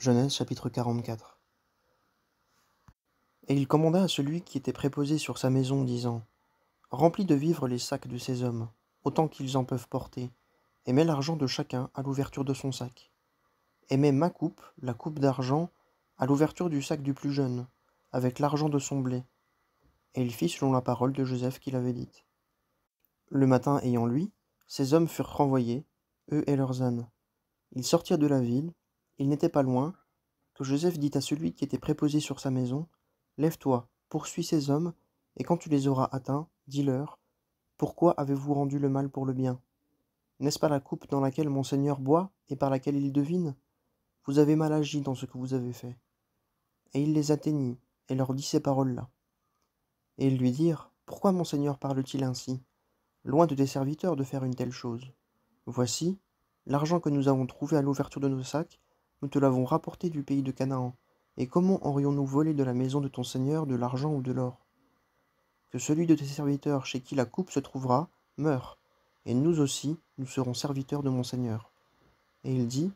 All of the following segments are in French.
Genèse chapitre 44. Et il commanda à celui qui était préposé sur sa maison, disant : Remplis de vivres les sacs de ces hommes, autant qu'ils en peuvent porter, et mets l'argent de chacun à l'ouverture de son sac. Et mets ma coupe, la coupe d'argent, à l'ouverture du sac du plus jeune, avec l'argent de son blé. Et il fit selon la parole de Joseph qu'il avait dite. Le matin ayant lui, ces hommes furent renvoyés, eux et leurs ânes. Ils sortirent de la ville, ils n'étaient pas loin, que Joseph dit à celui qui était préposé sur sa maison : Lève-toi, poursuis ces hommes, et quand tu les auras atteints, dis-leur : Pourquoi avez-vous rendu le mal pour le bien ? N'est-ce pas la coupe dans laquelle mon Seigneur boit et par laquelle il devine ? Vous avez mal agi dans ce que vous avez fait. Et il les atteignit, et leur dit ces paroles-là. Et ils lui dirent : Pourquoi mon Seigneur parle-t-il ainsi ? Loin de tes serviteurs de faire une telle chose. Voici, l'argent que nous avons trouvé à l'ouverture de nos sacs, nous te l'avons rapporté du pays de Canaan. Et comment aurions-nous volé de la maison de ton Seigneur de l'argent ou de l'or ? Que celui de tes serviteurs chez qui la coupe se trouvera meure, et nous aussi, nous serons serviteurs de mon Seigneur. Et il dit :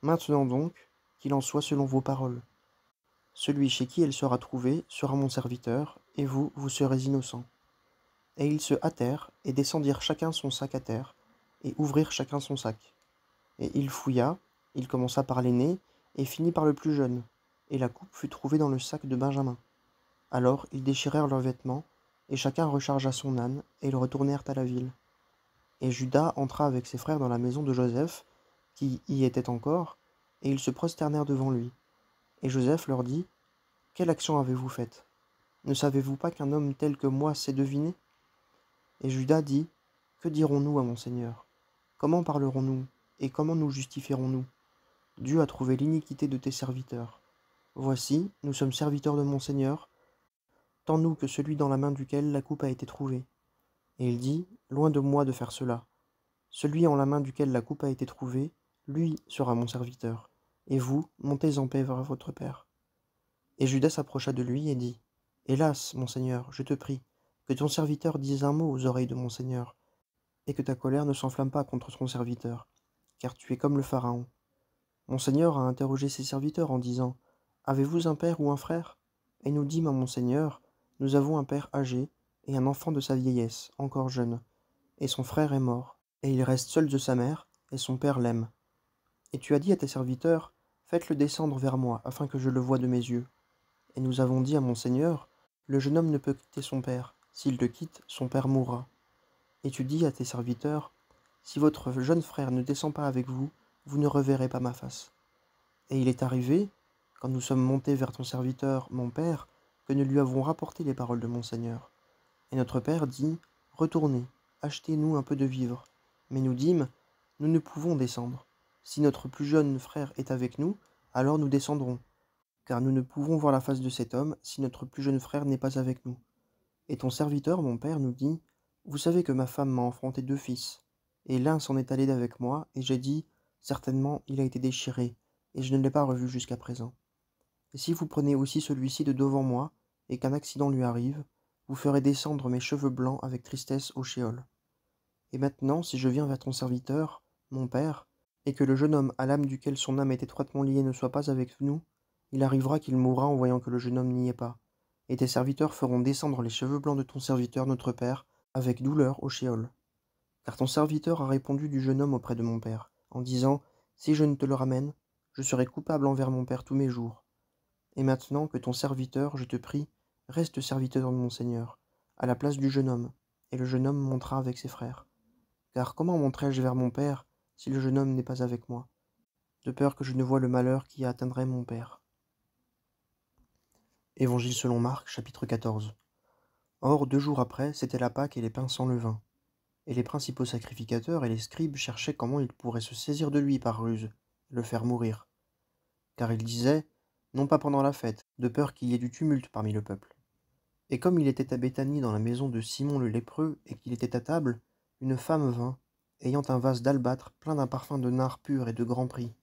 Maintenant donc, qu'il en soit selon vos paroles. Celui chez qui elle sera trouvée sera mon serviteur, et vous, vous serez innocents. Et ils se hâtèrent, et descendirent chacun son sac à terre, et ouvrirent chacun son sac. Et il fouilla, il commença par l'aîné, et finit par le plus jeune, et la coupe fut trouvée dans le sac de Benjamin. Alors ils déchirèrent leurs vêtements, et chacun rechargea son âne, et ils retournèrent à la ville. Et Juda entra avec ses frères dans la maison de Joseph, qui y était encore, et ils se prosternèrent devant lui. Et Joseph leur dit : Quelle action avez-vous faite ? Ne savez-vous pas qu'un homme tel que moi sait deviner ? Et Juda dit : Que dirons-nous à mon Seigneur ? Comment parlerons-nous, et comment nous justifierons-nous ? Dieu a trouvé l'iniquité de tes serviteurs. Voici, nous sommes serviteurs de mon Seigneur, tant nous que celui dans la main duquel la coupe a été trouvée. Et il dit : Loin de moi de faire cela. Celui en la main duquel la coupe a été trouvée, lui sera mon serviteur. Et vous, montez en paix vers votre père. Et Judas s'approcha de lui et dit : Hélas, mon Seigneur, je te prie, que ton serviteur dise un mot aux oreilles de mon Seigneur, et que ta colère ne s'enflamme pas contre ton serviteur, car tu es comme le Pharaon. Mon Seigneur a interrogé ses serviteurs en disant : Avez-vous un père ou un frère ? Et nous dîmes à mon Seigneur : Nous avons un père âgé, et un enfant de sa vieillesse, encore jeune, et son frère est mort, et il reste seul de sa mère, et son père l'aime. Et tu as dit à tes serviteurs : Faites-le descendre vers moi, afin que je le voie de mes yeux. Et nous avons dit à mon Seigneur : Le jeune homme ne peut quitter son père. S'il le quitte, son père mourra. Et tu dis à tes serviteurs : Si votre jeune frère ne descend pas avec vous, vous ne reverrez pas ma face. Et il est arrivé, quand nous sommes montés vers ton serviteur, mon père, que nous lui avons rapporté les paroles de mon Seigneur. Et notre père dit : Retournez, achetez-nous un peu de vivres. Mais nous dîmes : Nous ne pouvons descendre. Si notre plus jeune frère est avec nous, alors nous descendrons. Car nous ne pouvons voir la face de cet homme si notre plus jeune frère n'est pas avec nous. Et ton serviteur, mon père, nous dit : Vous savez que ma femme m'a enfanté 2 fils. Et l'un s'en est allé d'avec moi, et j'ai dit : Certainement, il a été déchiré, et je ne l'ai pas revu jusqu'à présent. Et si vous prenez aussi celui-ci de devant moi, et qu'un accident lui arrive, vous ferez descendre mes cheveux blancs avec tristesse au shéol. Et maintenant, si je viens vers ton serviteur, mon père, et que le jeune homme à l'âme duquel son âme est étroitement liée ne soit pas avec nous, il arrivera qu'il mourra en voyant que le jeune homme n'y est pas. Et tes serviteurs feront descendre les cheveux blancs de ton serviteur notre père avec douleur au shéol. Car ton serviteur a répondu du jeune homme auprès de mon père, en disant : Si je ne te le ramène, je serai coupable envers mon père tous mes jours. Et maintenant que ton serviteur, je te prie, reste serviteur de mon Seigneur, à la place du jeune homme. Et le jeune homme montera avec ses frères. Car comment monterai-je vers mon père si le jeune homme n'est pas avec moi, de peur que je ne voie le malheur qui atteindrait mon père. Évangile selon Marc, chapitre 14. Or, 2 jours après, c'était la Pâque et les pains sans levain. Et les principaux sacrificateurs et les scribes cherchaient comment ils pourraient se saisir de lui par ruse, et le faire mourir. Car ils disaient, non pas pendant la fête, de peur qu'il y ait du tumulte parmi le peuple. Et comme il était à Béthanie dans la maison de Simon le lépreux, et qu'il était à table, une femme vint, ayant un vase d'albâtre plein d'un parfum de nard pur et de grand prix.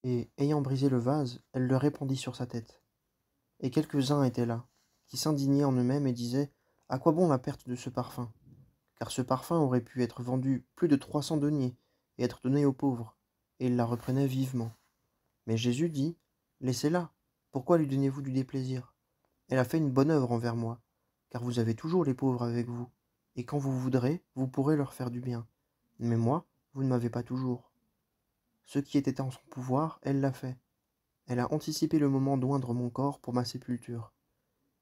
Et, ayant brisé le vase, elle le répandit sur sa tête. Et quelques-uns étaient là, qui s'indignaient en eux-mêmes et disaient : À quoi bon la perte de ce parfum ? Car ce parfum aurait pu être vendu plus de 300 deniers, et être donné aux pauvres. Et ils la reprenaient vivement. Mais Jésus dit : Laissez-la. Pourquoi lui donnez-vous du déplaisir? Elle a fait une bonne œuvre envers moi, car vous avez toujours les pauvres avec vous, et quand vous voudrez, vous pourrez leur faire du bien. Mais moi, vous ne m'avez pas toujours. Ce qui était en son pouvoir, elle l'a fait. Elle a anticipé le moment d'oindre mon corps pour ma sépulture.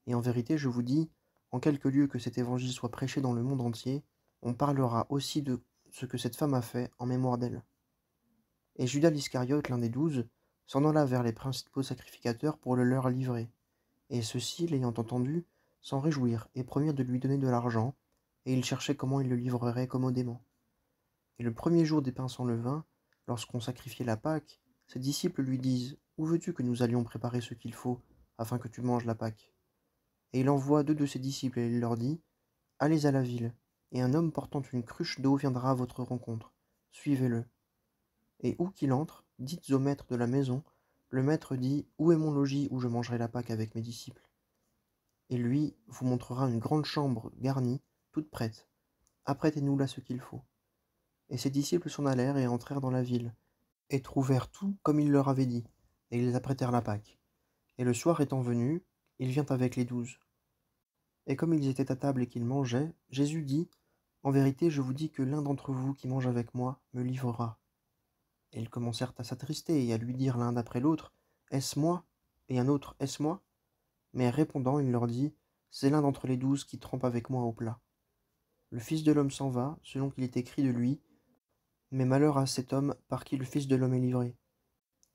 Et en vérité, je vous dis, en quelque lieu que cet évangile soit prêché dans le monde entier, on parlera aussi de ce que cette femme a fait en mémoire d'elle. Et Judas l'Iscariote, l'un des 12, s'en alla vers les principaux sacrificateurs pour le leur livrer. Et ceux-ci, l'ayant entendu, s'en réjouirent et promirent de lui donner de l'argent, et ils cherchaient comment ils le livreraient commodément. Et le premier jour des pains sans levain, lorsqu'on sacrifiait la Pâque, ses disciples lui disent: Où veux-tu que nous allions préparer ce qu'il faut, afin que tu manges la Pâque? Et il envoie 2 de ses disciples, et il leur dit: Allez à la ville, et un homme portant une cruche d'eau viendra à votre rencontre. Suivez-le. Et où qu'il entre, dites au maître de la maison: Le maître dit: Où est mon logis où je mangerai la Pâque avec mes disciples? Et lui vous montrera une grande chambre garnie, toute prête. Apprêtez-nous là ce qu'il faut. Et ses disciples s'en allèrent et entrèrent dans la ville, et trouvèrent tout comme il leur avait dit, et ils apprêtèrent la Pâque. Et le soir étant venu, il vient avec les 12. Et comme ils étaient à table et qu'ils mangeaient, Jésus dit: En vérité, je vous dis que l'un d'entre vous qui mange avec moi me livrera. Et ils commencèrent à s'attrister et à lui dire l'un d'après l'autre: Est-ce moi? Et un autre: Est-ce moi? Mais répondant, il leur dit: C'est l'un d'entre les 12 qui trempe avec moi au plat. Le Fils de l'homme s'en va, selon qu'il est écrit de lui, mais malheur à cet homme par qui le Fils de l'homme est livré.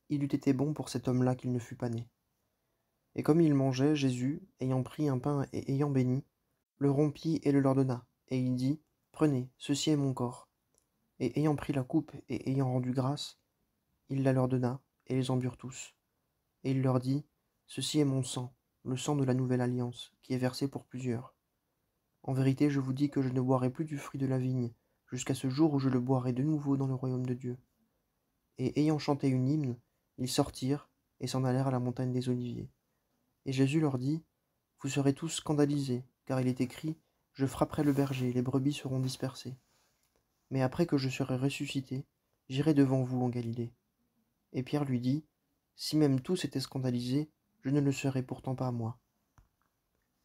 Il eût été bon pour cet homme-là qu'il ne fût pas né. Et comme il mangeait, Jésus, ayant pris un pain et ayant béni, le rompit et le leur donna. Et il dit: Prenez, ceci est mon corps. Et ayant pris la coupe et ayant rendu grâce, il la leur donna, et ils en burent tous. Et il leur dit: Ceci est mon sang, le sang de la nouvelle alliance, qui est versé pour plusieurs. En vérité, je vous dis que je ne boirai plus du fruit de la vigne, jusqu'à ce jour où je le boirai de nouveau dans le royaume de Dieu. Et ayant chanté une hymne, ils sortirent et s'en allèrent à la montagne des Oliviers. Et Jésus leur dit: Vous serez tous scandalisés, car il est écrit: Je frapperai le berger, les brebis seront dispersées. Mais après que je serai ressuscité, j'irai devant vous en Galilée. Et Pierre lui dit: Si même tous étaient scandalisés, je ne le serai pourtant pas moi.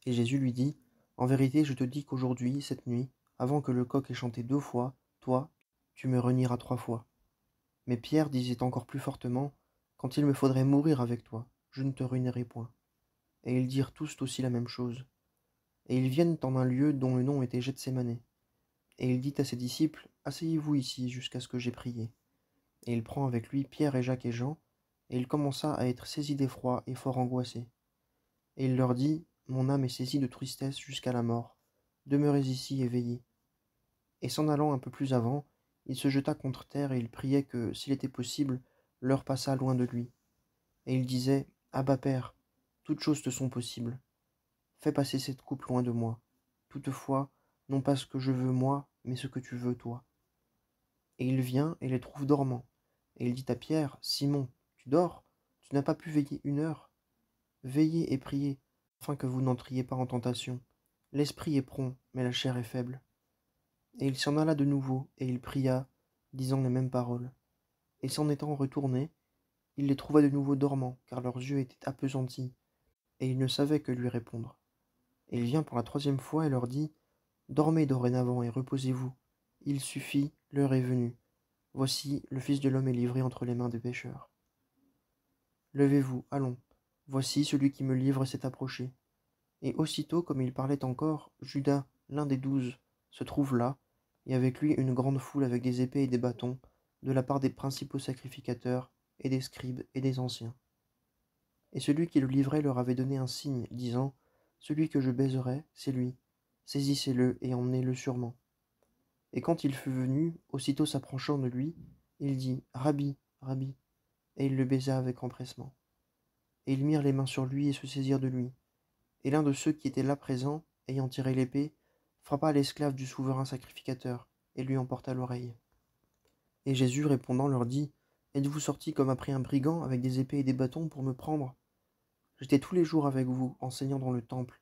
Et Jésus lui dit: En vérité, je te dis qu'aujourd'hui, cette nuit, avant que le coq ait chanté 2 fois, toi, tu me renieras 3 fois. Mais Pierre disait encore plus fortement: Quand il me faudrait mourir avec toi, je ne te ruinerai point. Et ils dirent tous aussi la même chose. Et ils viennent en un lieu dont le nom était Gethsémané. Et il dit à ses disciples: Asseyez-vous ici jusqu'à ce que j'aie prié. Et il prend avec lui Pierre et Jacques et Jean, et il commença à être saisi d'effroi et fort angoissé. Et il leur dit: Mon âme est saisie de tristesse jusqu'à la mort. Demeurez ici et veillez. Et s'en allant un peu plus avant, il se jeta contre terre et il priait que, s'il était possible, l'heure passât loin de lui. Et il disait: Abba Père, toutes choses te sont possibles. Fais passer cette coupe loin de moi. Toutefois, non pas ce que je veux moi, mais ce que tu veux toi. Et il vient et les trouve dormants. Et il dit à Pierre: Simon, tu dors? Tu n'as pas pu veiller 1 heure? Veillez et priez, afin que vous n'entriez pas en tentation. L'esprit est prompt, mais la chair est faible. Et il s'en alla de nouveau, et il pria, disant les mêmes paroles. Et s'en étant retourné, il les trouva de nouveau dormants, car leurs yeux étaient appesantis, et ils ne savaient que lui répondre. Et il vient pour la 3e fois et leur dit: Dormez dorénavant et reposez-vous. Il suffit, l'heure est venue. Voici, le Fils de l'homme est livré entre les mains des pécheurs. Levez-vous, allons. Voici, celui qui me livre s'est approché. Et aussitôt, comme il parlait encore, Judas, l'un des 12, se trouve là, et avec lui une grande foule avec des épées et des bâtons, de la part des principaux sacrificateurs, et des scribes et des anciens. Et celui qui le livrait leur avait donné un signe, disant: Celui que je baiserai, c'est lui. Saisissez-le et emmenez-le sûrement. Et quand il fut venu, aussitôt s'approchant de lui, il dit: Rabbi, Rabbi, et il le baisa avec empressement. Et ils mirent les mains sur lui et se saisirent de lui. Et l'un de ceux qui étaient là présents, ayant tiré l'épée, frappa l'esclave du souverain sacrificateur, et lui emporta l'oreille. Et Jésus répondant leur dit: Êtes-vous sortis comme après un brigand, avec des épées et des bâtons, pour me prendre? J'étais tous les jours avec vous, enseignant dans le temple,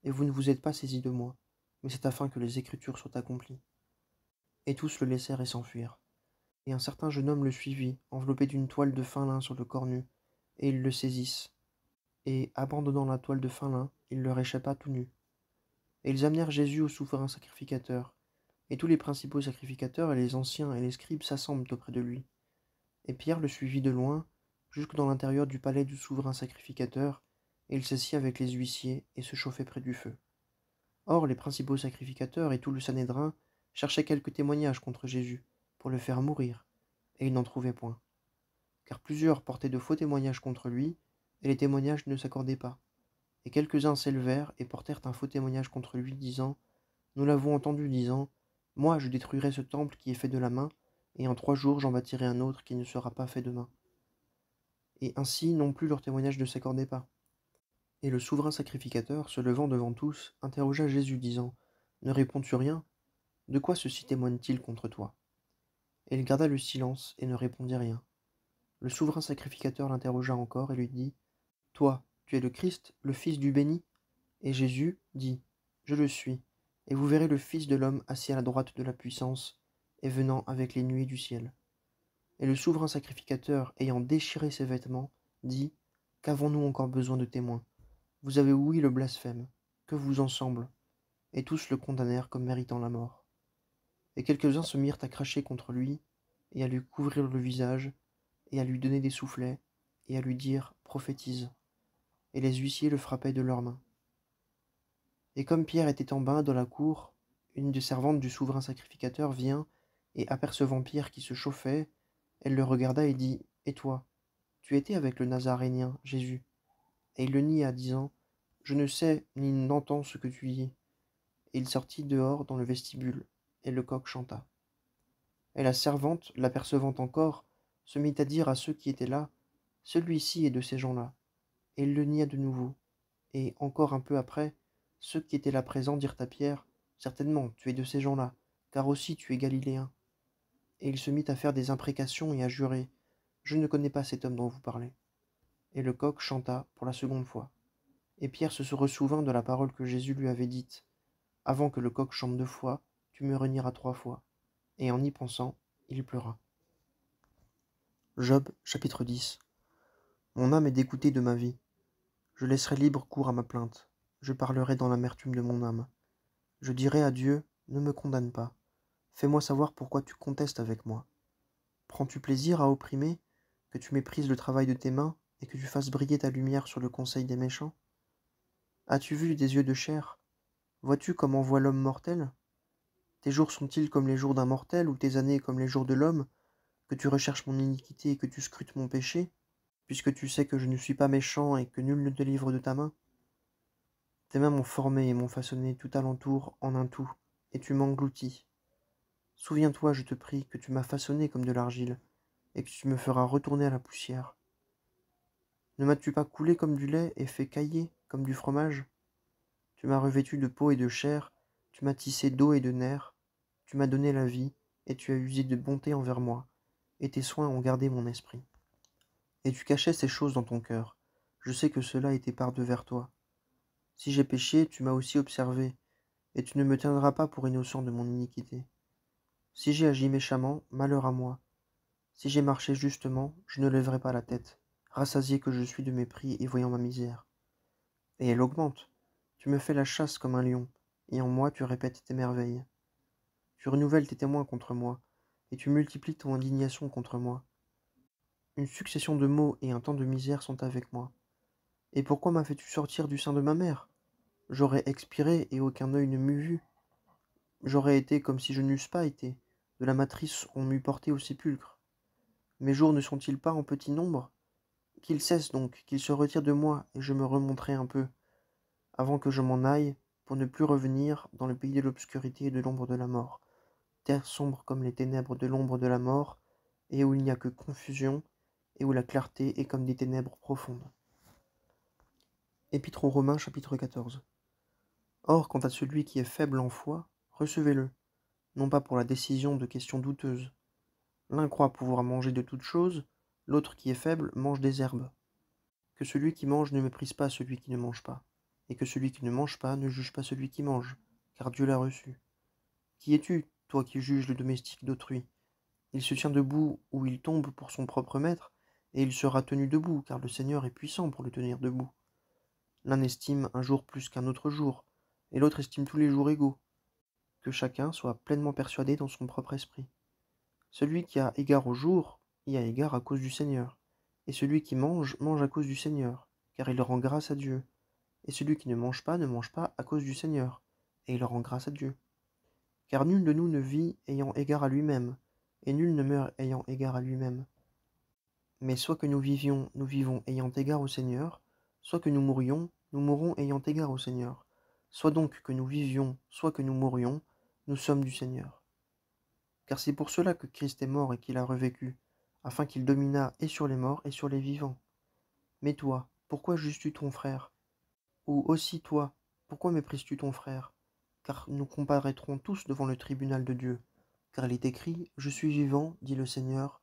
et vous ne vous êtes pas saisis de moi, mais c'est afin que les Écritures soient accomplies. Et tous le laissèrent et s'enfuirent. Et un certain jeune homme le suivit, enveloppé d'une toile de fin lin sur le corps nu, et ils le saisissent. Et, abandonnant la toile de fin lin, il leur échappa tout nu. Et ils amenèrent Jésus au souverain sacrificateur. Et tous les principaux sacrificateurs et les anciens et les scribes s'assemblent auprès de lui. Et Pierre le suivit de loin, jusque dans l'intérieur du palais du souverain sacrificateur, et il s'assit avec les huissiers et se chauffait près du feu. Or, les principaux sacrificateurs et tout le Sanhédrin cherchaient quelques témoignages contre Jésus, pour le faire mourir, et ils n'en trouvaient point. Car plusieurs portaient de faux témoignages contre lui, et les témoignages ne s'accordaient pas. Et quelques-uns s'élevèrent et portèrent un faux témoignage contre lui, disant: Nous l'avons entendu disant: Moi, je détruirai ce temple qui est fait de la main, et en 3 jours j'en bâtirai un autre qui ne sera pas fait de main. Et ainsi non plus leurs témoignages ne s'accordaient pas. Et le souverain sacrificateur, se levant devant tous, interrogea Jésus, disant: Ne réponds-tu rien? De quoi ceux-ci témoignent-ils contre toi? Et il garda le silence et ne répondit rien. Le souverain sacrificateur l'interrogea encore et lui dit: Toi, tu es le Christ, le Fils du béni? Et Jésus dit: Je le suis, et vous verrez le Fils de l'homme assis à la droite de la puissance, et venant avec les nuées du ciel. Et le souverain sacrificateur, ayant déchiré ses vêtements, dit: Qu'avons-nous encore besoin de témoins? Vous avez ouï le blasphème. Que vous en semble? Et tous le condamnèrent comme méritant la mort. Et quelques-uns se mirent à cracher contre lui, et à lui couvrir le visage, et à lui donner des soufflets, et à lui dire: Prophétise. Et les huissiers le frappaient de leurs mains. Et comme Pierre était en bain dans la cour, une des servantes du souverain sacrificateur vient, et apercevant Pierre qui se chauffait, elle le regarda et dit: Et toi, tu étais avec le Nazarénien, Jésus? Et il le nia, disant: Je ne sais ni n'entends ce que tu dis. Et il sortit dehors dans le vestibule, et le coq chanta. Et la servante, l'apercevant encore, se mit à dire à ceux qui étaient là: Celui-ci est de ces gens-là. Et il le nia de nouveau. Et encore un peu après, ceux qui étaient là présents dirent à Pierre: Certainement, tu es de ces gens-là, car aussi tu es galiléen. Et il se mit à faire des imprécations et à jurer: Je ne connais pas cet homme dont vous parlez. Et le coq chanta pour la seconde fois. Et Pierre se ressouvint de la parole que Jésus lui avait dite: Avant que le coq chante 2 fois, tu me renieras 3 fois. Et en y pensant, il pleura. Job, chapitre 10. Mon âme est dégoûtée de ma vie. Je laisserai libre cours à ma plainte. Je parlerai dans l'amertume de mon âme. Je dirai à Dieu: Ne me condamne pas. Fais-moi savoir pourquoi tu contestes avec moi. Prends-tu plaisir à opprimer, que tu méprises le travail de tes mains, et que tu fasses briller ta lumière sur le conseil des méchants? As-tu vu des yeux de chair? Vois-tu comment voit l'homme mortel? Tes jours sont-ils comme les jours d'un mortel, ou tes années comme les jours de l'homme, que tu recherches mon iniquité et que tu scrutes mon péché, puisque tu sais que je ne suis pas méchant et que nul ne te livre de ta main? Tes mains m'ont formé et m'ont façonné tout alentour en un tout, et tu m'engloutis. Souviens-toi, je te prie, que tu m'as façonné comme de l'argile, et que tu me feras retourner à la poussière. Ne m'as-tu pas coulé comme du lait et fait cailler comme du fromage? Tu m'as revêtu de peau et de chair, tu m'as tissé d'eau et de nerfs, tu m'as donné la vie, et tu as usé de bonté envers moi, et tes soins ont gardé mon esprit. Et tu cachais ces choses dans ton cœur, je sais que cela était par devers toi. Si j'ai péché, tu m'as aussi observé, et tu ne me tiendras pas pour innocent de mon iniquité. Si j'ai agi méchamment, malheur à moi. Si j'ai marché justement, je ne lèverai pas la tête, rassasié que je suis de mépris et voyant ma misère. Et elle augmente. Tu me fais la chasse comme un lion, et en moi tu répètes tes merveilles. Tu renouvelles tes témoins contre moi, et tu multiplies ton indignation contre moi. Une succession de maux et un temps de misère sont avec moi. Et pourquoi m'as fait-tu sortir du sein de ma mère? J'aurais expiré et aucun œil ne m'eût vu. J'aurais été comme si je n'eusse pas été. De la matrice on m'eût porté au sépulcre. Mes jours ne sont-ils pas en petit nombre? Qu'ils cessent donc, qu'ils se retirent de moi, et je me remonterai un peu, avant que je m'en aille, pour ne plus revenir dans le pays de l'obscurité et de l'ombre de la mort, terre sombre comme les ténèbres de l'ombre de la mort, et où il n'y a que confusion, et où la clarté est comme des ténèbres profondes. Épître aux Romains, chapitre 14. Or, quant à celui qui est faible en foi, recevez-le, non pas pour la décision de questions douteuses. L'un croit pouvoir manger de toutes choses, l'autre qui est faible mange des herbes. Que celui qui mange ne méprise pas celui qui ne mange pas, et que celui qui ne mange pas ne juge pas celui qui mange, car Dieu l'a reçu. Qui es-tu, toi qui juges le domestique d'autrui? Il se tient debout où il tombe pour son propre maître, et il sera tenu debout, car le Seigneur est puissant pour le tenir debout. L'un estime un jour plus qu'un autre jour, et l'autre estime tous les jours égaux. Que chacun soit pleinement persuadé dans son propre esprit. Celui qui a égard au jour y a égard à cause du Seigneur, et celui qui mange, mange à cause du Seigneur, car il rend grâce à Dieu. Et celui qui ne mange pas à cause du Seigneur, et il rend grâce à Dieu. Car nul de nous ne vit ayant égard à lui-même, et nul ne meurt ayant égard à lui-même. Mais soit que nous vivions, nous vivons ayant égard au Seigneur, soit que nous mourions, nous mourons ayant égard au Seigneur. Soit donc que nous vivions, soit que nous mourions, nous sommes du Seigneur. Car c'est pour cela que Christ est mort et qu'il a revécu, afin qu'il dominât et sur les morts et sur les vivants. Mais toi, pourquoi juges-tu ton frère? Ou aussi toi, pourquoi méprises-tu ton frère? Car nous comparaîtrons tous devant le tribunal de Dieu. Car il est écrit, je suis vivant, dit le Seigneur,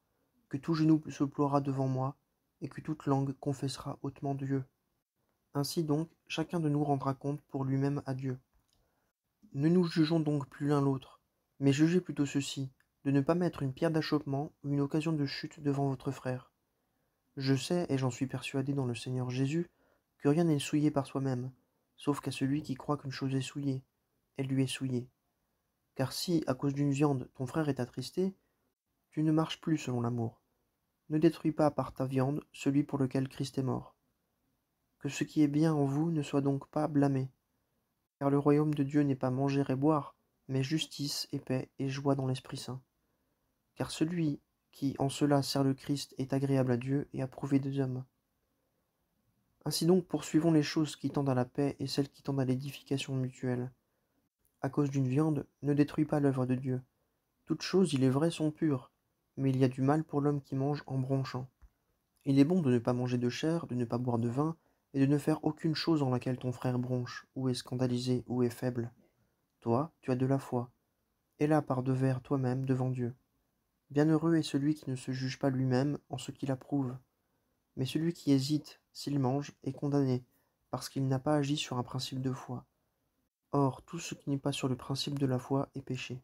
que tout genou se ploiera devant moi, et que toute langue confessera hautement Dieu. Ainsi donc, chacun de nous rendra compte pour lui-même à Dieu. Ne nous jugeons donc plus l'un l'autre, mais jugez plutôt ceci, de ne pas mettre une pierre d'achoppement ou une occasion de chute devant votre frère. Je sais, et j'en suis persuadé dans le Seigneur Jésus, que rien n'est souillé par soi-même, sauf qu'à celui qui croit qu'une chose est souillée, elle lui est souillée. Car si, à cause d'une viande, ton frère est attristé, tu ne marches plus selon l'amour. Ne détruis pas par ta viande celui pour lequel Christ est mort. Que ce qui est bien en vous ne soit donc pas blâmé. Car le royaume de Dieu n'est pas manger et boire, mais justice et paix et joie dans l'Esprit Saint. Car celui qui en cela sert le Christ est agréable à Dieu et approuvé des hommes. Ainsi donc poursuivons les choses qui tendent à la paix et celles qui tendent à l'édification mutuelle. À cause d'une viande, ne détruis pas l'œuvre de Dieu. Toutes choses, il est vrai, sont pures, mais il y a du mal pour l'homme qui mange en bronchant. Il est bon de ne pas manger de chair, de ne pas boire de vin, et de ne faire aucune chose en laquelle ton frère bronche, ou est scandalisé, ou est faible. Toi, tu as de la foi. Aie-la par devers toi-même devant Dieu. Bienheureux est celui qui ne se juge pas lui-même en ce qu'il approuve. Mais celui qui hésite, s'il mange, est condamné, parce qu'il n'a pas agi sur un principe de foi. Or, tout ce qui n'est pas sur le principe de la foi est péché.